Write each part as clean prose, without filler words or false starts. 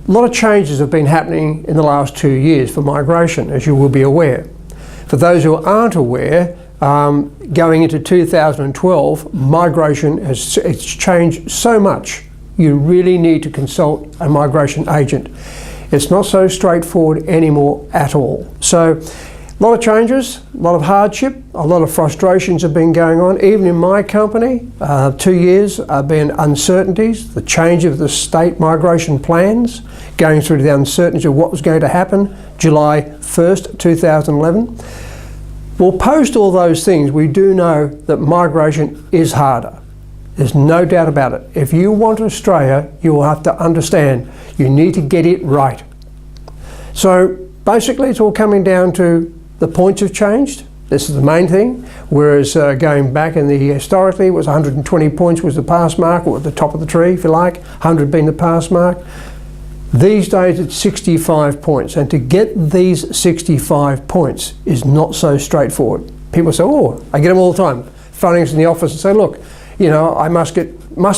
A lot of changes have been happening in the last 2 years for migration, as you will be aware. For those who aren't aware, going into 2012, migration it's changed so much. You really need to consult a migration agent. It's not so straightforward anymore at all. So a lot of changes, a lot of hardship, a lot of frustrations have been going on. Even in my company, 2 years have been uncertainties, the change of the state migration plans, going through the uncertainty of what was going to happen July 1st, 2011. Well, post all those things, we do know that migration is harder. There's no doubt about it. If you want Australia, you will have to understand you need to get it right. So basically it's all coming down to the points have changed. This is the main thing. Whereas going back in the historically it was 120 points was the pass mark, or at the top of the tree if you like, 100 being the pass mark. These days it's 65 points, and to get these 65 points is not so straightforward. People say, oh, I get them all the time. Phoning us in the office and say, look, you know, I must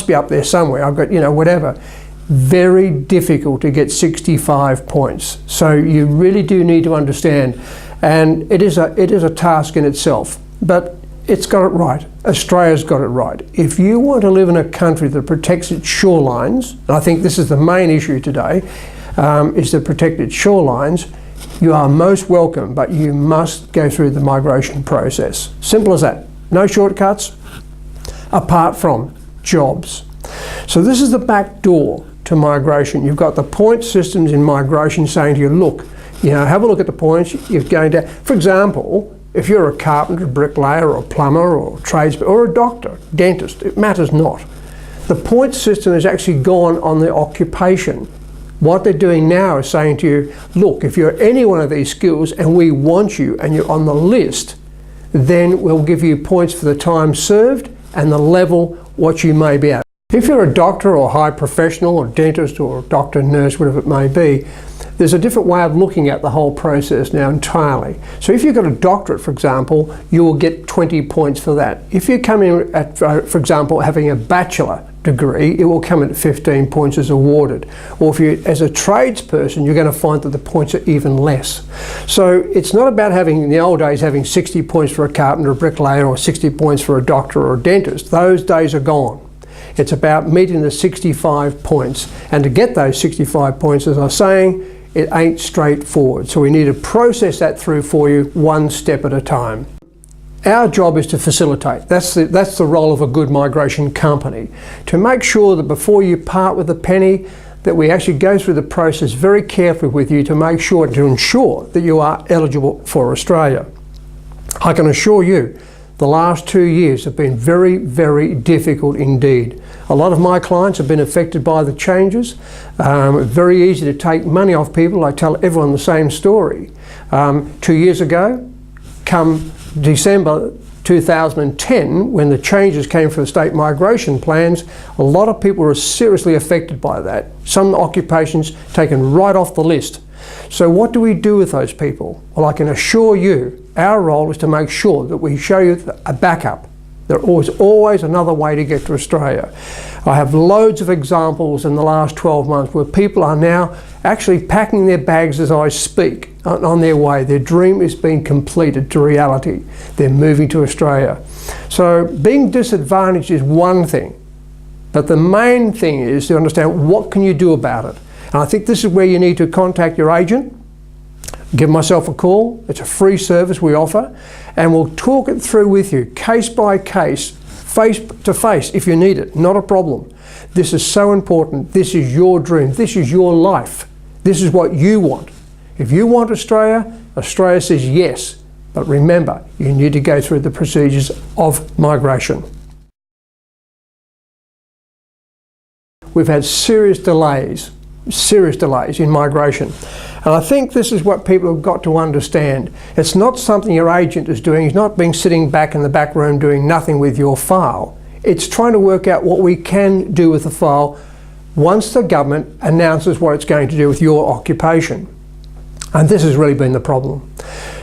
be up there somewhere. I've got, you know, whatever. Very difficult to get 65 points. So you really do need to understand, and it is a task in itself, but it's got it right. Australia's got it right. If you want to live in a country that protects its shorelines, and I think this is the main issue today, is to protect its shorelines, you are most welcome, but you must go through the migration process. Simple as that. No shortcuts, apart from jobs. So this is the back door to migration. You've got the point systems in migration saying to you, look, you know, have a look at the points. You're going to, for example, if you're a carpenter, bricklayer, or a plumber, or a tradesman, or a doctor, dentist, it matters not. The point system has actually gone on the occupation. What they're doing now is saying to you, look, if you're any one of these skills and we want you and you're on the list, then we'll give you points for the time served and the level what you may be at. If you're a doctor or high professional or dentist or doctor, nurse, whatever it may be, there's a different way of looking at the whole process now entirely. So if you've got a doctorate, for example, you will get 20 points for that. If you come in at, for example, having a bachelor degree, it will come at 15 points as awarded. Or if you, as a tradesperson, you're going to find that the points are even less. So it's not about having, in the old days, having 60 points for a carpenter, a bricklayer, or 60 points for a doctor or a dentist. Those days are gone. It's about meeting the 65 points. And to get those 65 points, as I was saying, it ain't straightforward. So we need to process that through for you one step at a time. Our job is to facilitate. That's the role of a good migration company. To make sure that before you part with a penny, that we actually go through the process very carefully with you to make sure, to ensure that you are eligible for Australia. I can assure you, the last 2 years have been very, very difficult indeed. A lot of my clients have been affected by the changes. Very easy to take money off people. I tell everyone the same story. 2 years ago, come December 2010, when the changes came for the state migration plans, a lot of people were seriously affected by that. Some occupations taken right off the list. So what do we do with those people? Well, I can assure you, our role is to make sure that we show you a backup. There is always another way to get to Australia. I have loads of examples in the last 12 months where people are now actually packing their bags as I speak on their way. Their dream is being completed to reality. They're moving to Australia. So being disadvantaged is one thing, but the main thing is to understand what can you do about it. And I think this is where you need to contact your agent, give myself a call. It's a free service we offer, and we'll talk it through with you, case by case, face to face if you need it, not a problem. This is so important. This is your dream. This is your life. This is what you want. If you want Australia, Australia says yes. But remember, you need to go through the procedures of migration. We've had serious delays in migration. And I think this is what people have got to understand. It's not something your agent is doing. He's not sitting back in the back room doing nothing with your file. It's trying to work out what we can do with the file once the government announces what it's going to do with your occupation. And this has really been the problem.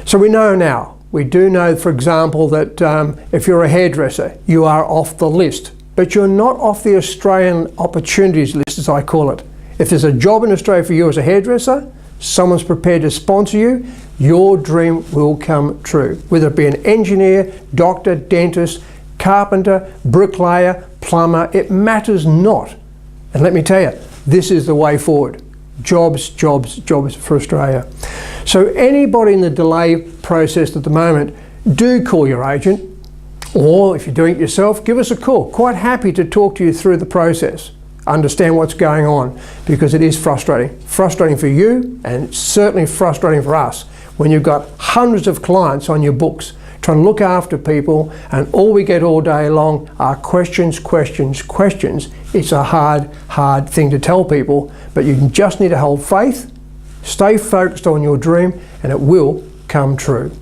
So we know now. We do know, for example, that if you're a hairdresser, you are off the list. But you're not off the Australian Opportunities List, as I call it. If there's a job in Australia for you as a hairdresser, someone's prepared to sponsor you, your dream will come true. Whether it be an engineer, doctor, dentist, carpenter, bricklayer, plumber, it matters not. And let me tell you, this is the way forward. Jobs, jobs, jobs for Australia. So anybody in the delay process at the moment, do call your agent, or if you're doing it yourself, give us a call. Quite happy to talk to you through the process, understand what's going on, because it is frustrating. Frustrating for you, and it's certainly frustrating for us when you've got hundreds of clients on your books trying to look after people, and all we get all day long are questions, questions, questions. It's a hard thing to tell people, but you just need to hold faith, stay focused on your dream, and it will come true.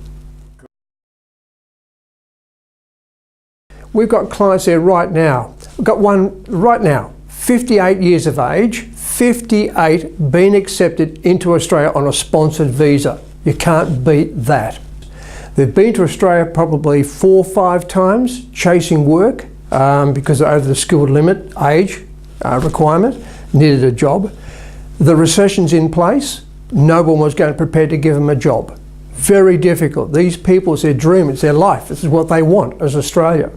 We've got clients there right now. We've got one right now, 58 years of age, 58, being accepted into Australia on a sponsored visa. You can't beat that. They've been to Australia probably 4 or 5 times chasing work because they're over the skilled limit age requirement, needed a job. The recession's in place. No one was going to prepare to give them a job. Very difficult. These people, it's their dream, it's their life. This is what they want as Australia.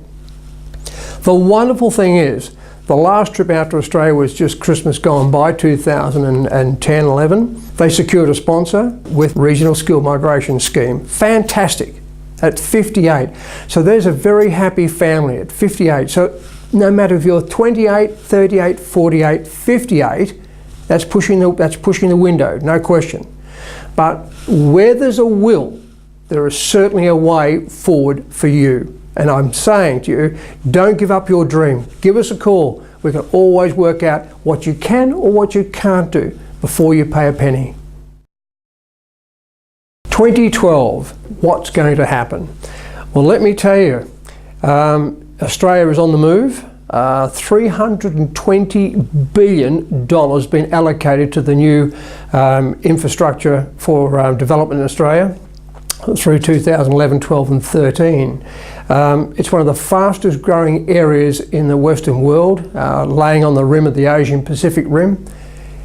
The wonderful thing is, the last trip out to Australia was just Christmas gone by, 2010-11. They secured a sponsor with Regional Skilled Migration Scheme. Fantastic, at 58. So there's a very happy family at 58. So no matter if you're 28, 38, 48, 58, that's pushing the window, no question. But where there's a will, there is certainly a way forward for you. And I'm saying to you, don't give up your dream. Give us a call. We can always work out what you can or what you can't do before you pay a penny. 2012, what's going to happen? Well, let me tell you, Australia is on the move. $320 billion been allocated to the new infrastructure for development in Australia through 2011, 12 and 13. It's one of the fastest growing areas in the Western world, laying on the rim of the Asian Pacific Rim.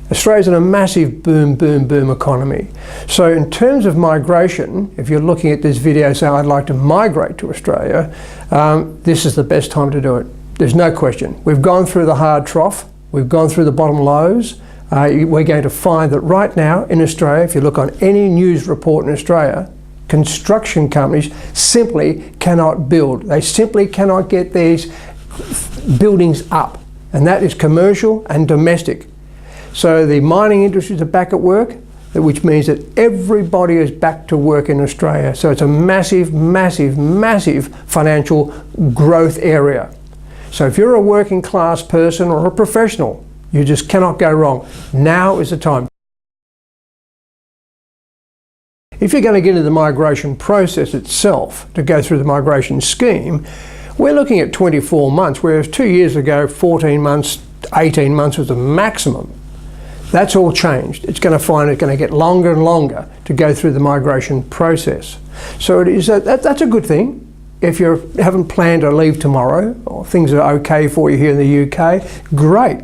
Australia's in a massive boom, boom, boom economy. So in terms of migration, if you're looking at this video saying I'd like to migrate to Australia, this is the best time to do it. There's no question. We've gone through the hard trough, we've gone through the bottom lows. We're going to find that right now in Australia, if you look on any news report in Australia, construction companies simply cannot build. They simply cannot get these buildings up, and that is commercial and domestic. So the mining industries are back at work, which means that everybody is back to work in Australia. So it's a massive, massive, massive financial growth area. So if you're a working class person or a professional, you just cannot go wrong. Now is the time. If you're going to get into the migration process itself, to go through the migration scheme, we're looking at 24 months, whereas 2 years ago, 14 months, 18 months was the maximum. That's all changed. It's going to get longer and longer to go through the migration process. So it is that's a good thing. If you haven't planned to leave tomorrow, or things are okay for you here in the UK, great.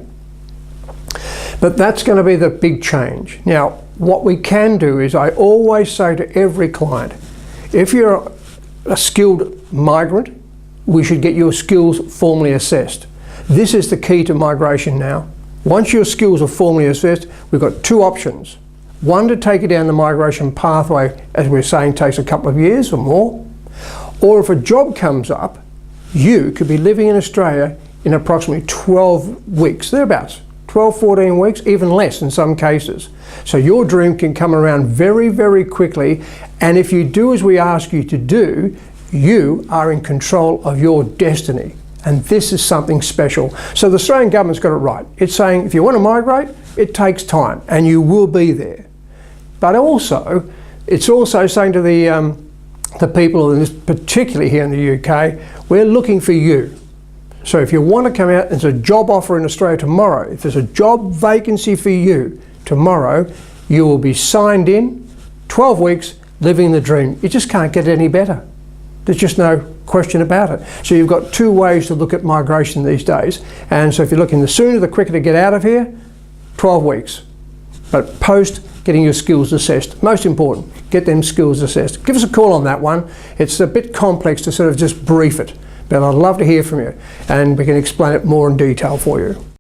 But that's going to be the big change. Now, what we can do is, I always say to every client, if you're a skilled migrant, we should get your skills formally assessed. This is the key to migration now. Once your skills are formally assessed, we've got 2 options. One, to take you down the migration pathway, as we're saying, takes a couple of years or more. Or if a job comes up, you could be living in Australia in approximately 12 weeks, thereabouts. 12, 14 weeks, even less in some cases. So your dream can come around very, very quickly. And if you do as we ask you to do, you are in control of your destiny. And this is something special. So the Australian government's got it right. It's saying if you want to migrate, it takes time and you will be there. But also, it's also saying to the people, particularly here in the UK, we're looking for you. So if you want to come out, there's a job offer in Australia tomorrow. If there's a job vacancy for you tomorrow, you will be signed in, 12 weeks, living the dream. You just can't get any better. There's just no question about it. So you've got 2 ways to look at migration these days. And so if you're looking, the sooner the quicker to get out of here, 12 weeks. But post getting your skills assessed. Most important, get them skills assessed. Give us a call on that one. It's a bit complex to sort of just brief it, but I'd love to hear from you and we can explain it more in detail for you.